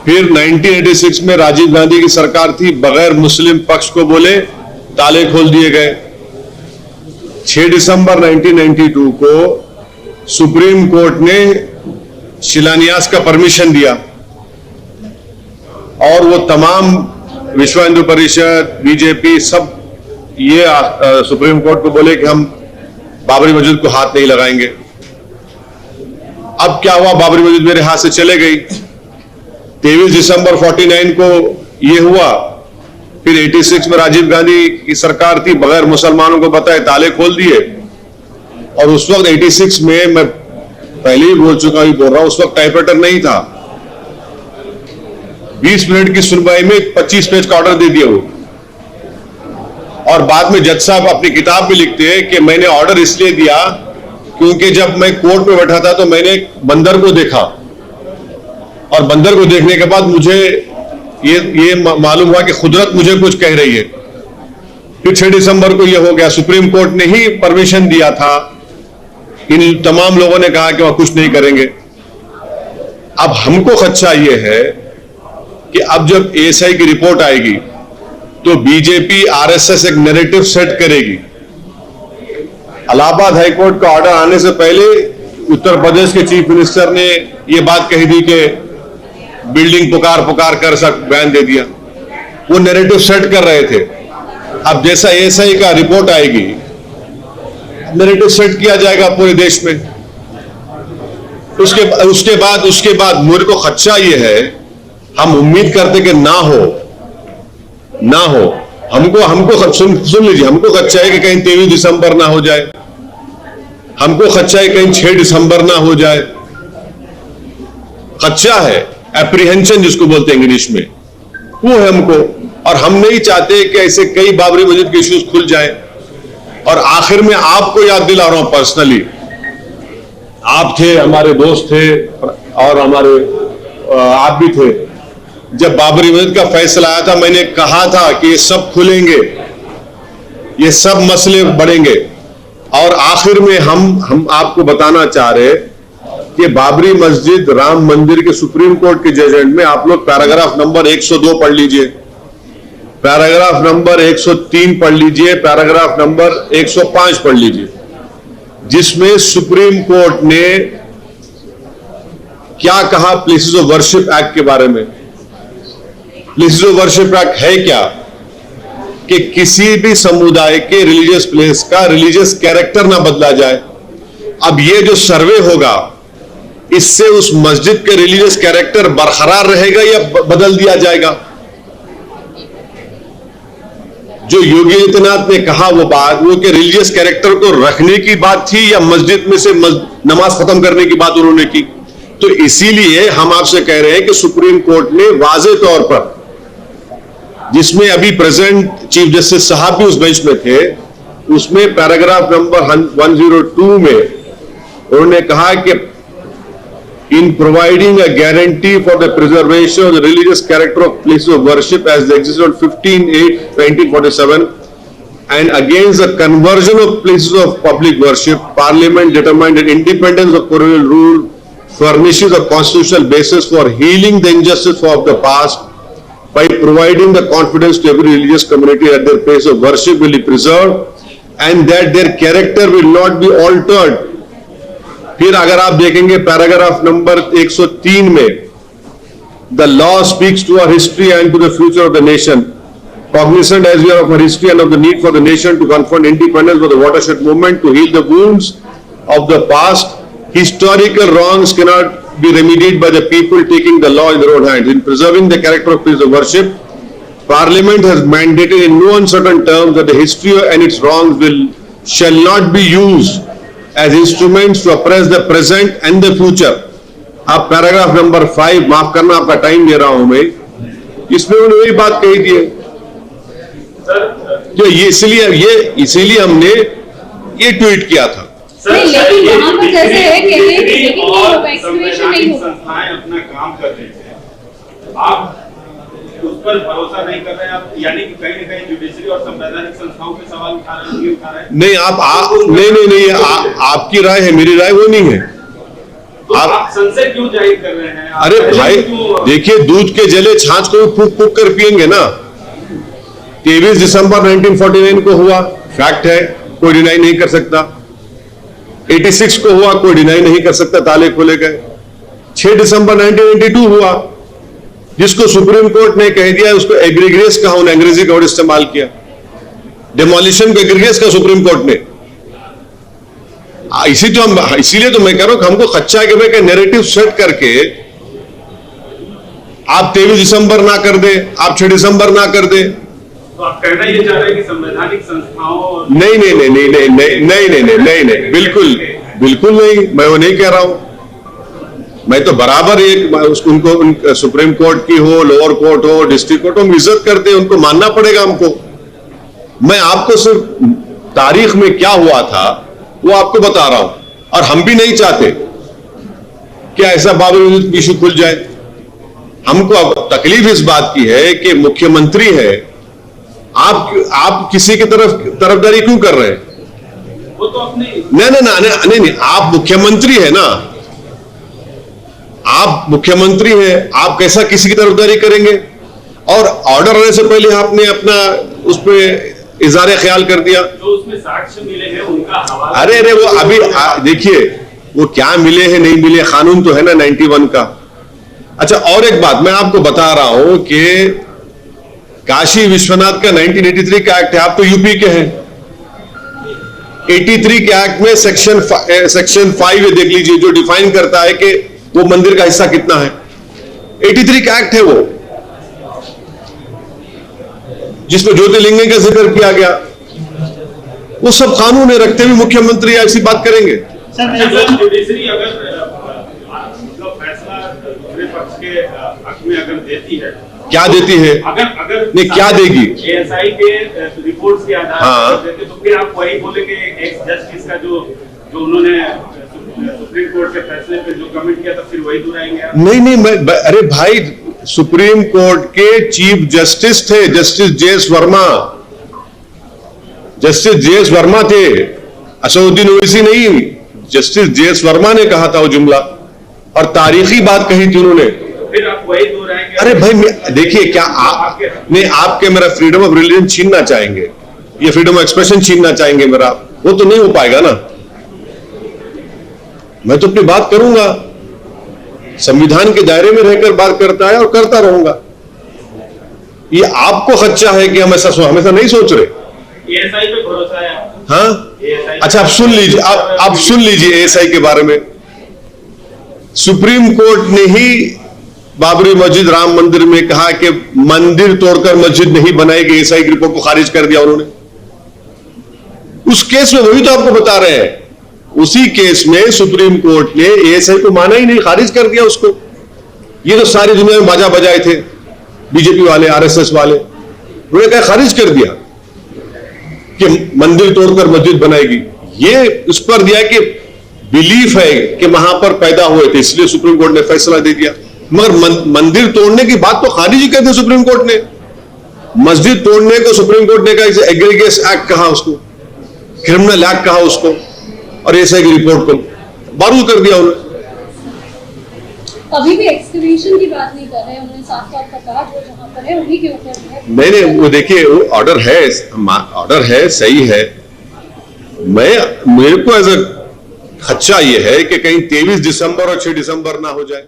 फिर 1986 में राजीव गांधी की सरकार थी, बगैर मुस्लिम पक्ष को बोले ताले खोल दिए गए। 6 दिसंबर 1992 को सुप्रीम कोर्ट ने शिलान्यास का परमिशन दिया और वो तमाम विश्व हिंदू परिषद, बीजेपी सब ये सुप्रीम कोर्ट को बोले कि हम बाबरी मस्जिद को हाथ नहीं लगाएंगे। अब क्या हुआ, बाबरी मस्जिद मेरे हाथ से चले गई। 23 दिसंबर 49 को ये हुआ। फिर 86 में राजीव गांधी की सरकार थी, बगैर मुसलमानों को बताए ताले खोल दिए। और उस वक्त 86 में मैं पहले ही बोल चुका हूं, बोल रहा हूं, उस वक्त टाइपराइटर नहीं था। 20 मिनट की सुनवाई में 25 पेज का ऑर्डर दे दिया वो। और बाद में जज साहब अपनी किताब में लिखते हैं कि मैंने ऑर्डर इसलिए दिया क्योंकि जब मैं कोर्ट में बैठा था तो मैंने एक बंदर को देखा और बंदर को देखने के बाद मुझे ये मालूम हुआ कि खुदरत मुझे कुछ कह रही है। फिर 6 दिसंबर को यह हो गया, सुप्रीम कोर्ट ने ही परमिशन दिया था। इन तमाम लोगों ने कहा कि वह कुछ नहीं करेंगे। अब हमको खदशा यह है कि अब जब एएसआई की रिपोर्ट आएगी तो बीजेपी आरएसएस एक नैरेटिव सेट करेगी। इलाहाबाद हाईकोर्ट का ऑर्डर आने से पहले उत्तर प्रदेश के चीफ मिनिस्टर ने यह बात कही थी कि बिल्डिंग पुकार कर बयान दे दिया। वो नैरेटिव सेट कर रहे थे। अब जैसा एएसआई का रिपोर्ट आएगी, नैरेटिव सेट किया जाएगा पूरे देश में। उसके बाद मेरे को खदशा ये है, हम उम्मीद करते कि ना हो। हमको सुन लीजिए, हमको खदशा है कि कहीं 23 दिसंबर ना हो जाए, हमको खदशा है कहीं 6 दिसंबर ना हो जाए। खदशा है, एप्रीहेंशन जिसको बोलते हैं इंग्लिश में, वो है हमको। और हम नहीं चाहते कि ऐसे कई बाबरी मस्जिद के इश्यूज खुल जाए। और आखिर में आपको याद दिला रहा हूं पर्सनली, आप थे, हमारे दोस्त थे और आप भी थे। जब बाबरी मस्जिद का फैसला आया था, मैंने कहा था कि ये सब खुलेंगे, ये सब मसले बढ़ेंगे। और आखिर में हम आपको बताना चाह रहे कि बाबरी मस्जिद राम मंदिर के सुप्रीम कोर्ट के जजमेंट में आप लोग पैराग्राफ नंबर 102 पढ़ लीजिए, पैराग्राफ नंबर 103 पढ़ लीजिए, पैराग्राफ नंबर 105 पढ़ लीजिए, जिसमें सुप्रीम कोर्ट ने क्या कहा प्लेसेस ऑफ वर्शिप एक्ट के बारे में। प्लेसेस ऑफ वर्शिप एक्ट है क्या कि किसी भी समुदाय के रिलीजियस प्लेस का रिलीजियस कैरेक्टर ना बदला जाए। अब ये जो सर्वे होगा, इससे उस मस्जिद के रिलीजियस कैरेक्टर बरकरार रहेगा या बदल दिया जाएगा। जो योगी आदित्यनाथ ने कहा वो बात, वो कि रिलीजियस कैरेक्टर को रखने की बात थी या मस्जिद में से नमाज खत्म करने की बात उन्होंने की। तो इसीलिए हम आपसे कह रहे हैं कि सुप्रीम कोर्ट ने वाज़े तौर पर, जिसमें अभी प्रेजेंट चीफ जस्टिस साहब भी उस बेंच में थे, उसमें पैराग्राफ नंबर 102 में उन्होंने कहा कि in providing a guarantee for the preservation of the religious character of places of worship as they existed on 15/8/1947 and against the conversion of places of public worship, Parliament determined that independence of colonial rule furnishes a constitutional basis for healing the injustice of the past by providing the confidence to every religious community that their place of worship will be preserved and that their character will not be altered. फिर अगर आप देखेंगे paragraph number 103 में, the law speaks to our history and to the future of the nation, cognizant as we are of our history and of the need for the nation to confront independence for the watershed movement to heal the wounds of the past. Historical wrongs cannot be remedied by the people taking the law in their own hands. In preserving the character of places of worship, Parliament has mandated in no uncertain terms that the history and its wrongs shall not be used as instruments to oppress the present and the future. आप paragraph number 5, माफ करना आपका time ले रहा हूं मैं, इसमें उन्होंने वही बात कही थी। तो ये इसीलिए हमने ये ट्वीट किया था। लेकिन यहाँ पर जैसे है कि वैक्सीनेशन नहीं होगा, संस्थाएं अपना काम कर रही हैं, आप उस पर भरोसा नहीं कर रहे हैं, आप यानी कि कहीं न कहीं जुडिशरी और संवैधानिक संस्थाओं पे सवाल उठा रहे हैं। नहीं, आपकी राय है, मेरी राय वो नहीं है। तो आप संशय क्यों जाहिर कर रहे हैं? अरे भाई देखिए, दूध के जले छाछ को फूक फूक कर पिएंगे ना। 23 दिसंबर 1949 को हुआ, फैक्ट है, कोई डिनाई नहीं कर सकता। 86 को हुआ, कोई डिनाई नहीं कर सकता, ताले खोले गए। 6 दिसंबर 1992 हुआ, जिसको सुप्रीम कोर्ट ने कह दिया, उसको एग्रीग्रेस कहा, उन्हें अंग्रेजी का वर्ड इस्तेमाल किया, डेमोलिशन को एग्रीग्रेस कहा सुप्रीम कोर्ट ने। इसीलिए तो मैं कह रहा हूं कि हमको खच्चा के नैरेटिव सेट करके आप 23 दिसंबर ना कर दे, आप 6 दिसंबर ना कर दे। तो आप कहना ये चाह रहे हैं कि संवैधानिक संस्थाओं नहीं, बिल्कुल नहीं, मैं वो नहीं कह रहा हूं। मैं तो बराबर उनको सुप्रीम कोर्ट की हो, लोअर कोर्ट हो, डिस्ट्रिक्ट कोर्ट हो, हम इज्जत करते हैं, उनको मानना पड़ेगा हमको। मैं आपको सिर्फ तारीख में क्या हुआ था वो आपको बता रहा हूं, और हम भी नहीं चाहते कि ऐसा बाबरी मस्जिद इशू खुल जाए। हमको अब तकलीफ इस बात की है कि मुख्यमंत्री है, आप किसी की तरफदारी क्यों कर रहे हैं? वो तो अपनी नहीं, आप मुख्यमंत्री है ना, आप मुख्यमंत्री हैं, आप कैसा किसी की तरफदारी करेंगे? और ऑर्डर आने से पहले आपने अपना उस पर इज़हार ख्याल कर दिया। जो उसमें साक्ष्य मिले हैं उनका हवाला। अरे वो अभी देखिए, वो क्या मिले हैं नहीं मिले, कानून तो है ना 91 का। अच्छा, और एक बात मैं आपको बता रहा हूं कि काशी विश्वनाथ का 1983 का एक्ट है, आप तो यूपी के हैं। 83 के एक्ट में सेक्शन 5 देख लीजिए, जो डिफाइन करता है कि वो मंदिर का हिस्सा कितना है। 83 का एक्ट है वो, जिसमें ज्योतिर्लिंग का जिक्र किया गया। वो सब कानून है, रखते हुए मुख्यमंत्री ऐसी बात करेंगे? जुडिशरी अगर मतलब फैसला दूसरे पक्ष के हक में अगर देती है, क्या देती है? अगर नहीं, क्या देगी? एएसआई के रिपोर्ट्स के आधार हाँ। पर देते, तो फिर आप वही बोलेंगे एक्स जस्टिस का जो उन्होंने सुप्रीम कोर्ट के फैसले पे जो कमेंट किया था, फिर वही दोहराएंगे आप? नहीं, अरे भाई, सुप्रीम कोर्ट के चीफ जस्टिस थे justice JS Verma. Justice JS Verma थे, असदुद्दीन ओवैसी नहीं। जस्टिस जेएस वर्मा ने कहा था वो जुमला, और तारीखी बात कही थी उन्होंने। फिर आप वही दोहराएंगे? अरे भाई देखिए, क्या आपके मेरा फ्रीडम ऑफ रिलीजन छीनना चाहेंगे, ये फ्रीडम ऑफ एक्सप्रेशन छीनना चाहेंगे मेरा? वो तो नहीं हो पाएगा ना। मैं तो अपनी बात करूंगा, संविधान के दायरे में रहकर बात करता है और करता रहूंगा। ये आपको खच्चा है कि हम ऐसा हमेशा नहीं सोच रहे। एएसआई पे भरोसा है? हाँ, अच्छा, आप सुन लीजिए, आप सुन लीजिए एएसआई के बारे में। सुप्रीम कोर्ट ने ही बाबरी मस्जिद राम मंदिर में कहा कि मंदिर तोड़कर मस्जिद नहीं बनाएगी, एएसआई की रिपोर्ट को खारिज कर दिया उन्होंने। उस केस में वही तो आपको बता रहे हैं, उसी केस में सुप्रीम कोर्ट ने एएसआई को माना ही नहीं, खारिज कर दिया उसको। ये तो सारी दुनिया में बाजा बजाए थे बीजेपी वाले, आरएसएस वाले, उन्होंने कहा खारिज कर दिया कि मंदिर तोड़कर मस्जिद बनाएगी। ये उस पर दिया कि बिलीफ है कि वहां पर पैदा हुए थे, इसलिए सुप्रीम कोर्ट ने फैसला दे दिया। मगर मंदिर तोड़ने की बात तो खारिज ही कर दी सुप्रीम कोर्ट ने। मस्जिद तोड़ने को सुप्रीम कोर्ट ने कहा एग्रीगेस एक्ट कहा, उसको क्रिमिनल एक्ट कहा उसको, और एएसआई की रिपोर्ट को बारूद कर दिया उन्होंने। अभी भी एक्सकवेशन की बात नहीं कर रहे हैं, उन्होंने साफ-साफ कहा जो जहां पर है उन्हीं के ऊपर है। नहीं, वो देखिए, वो ऑर्डर है, सही है। मेरे को एज अ खच्चा ये है कि कहीं 23 दिसंबर और 6 दिसंबर ना हो जाए।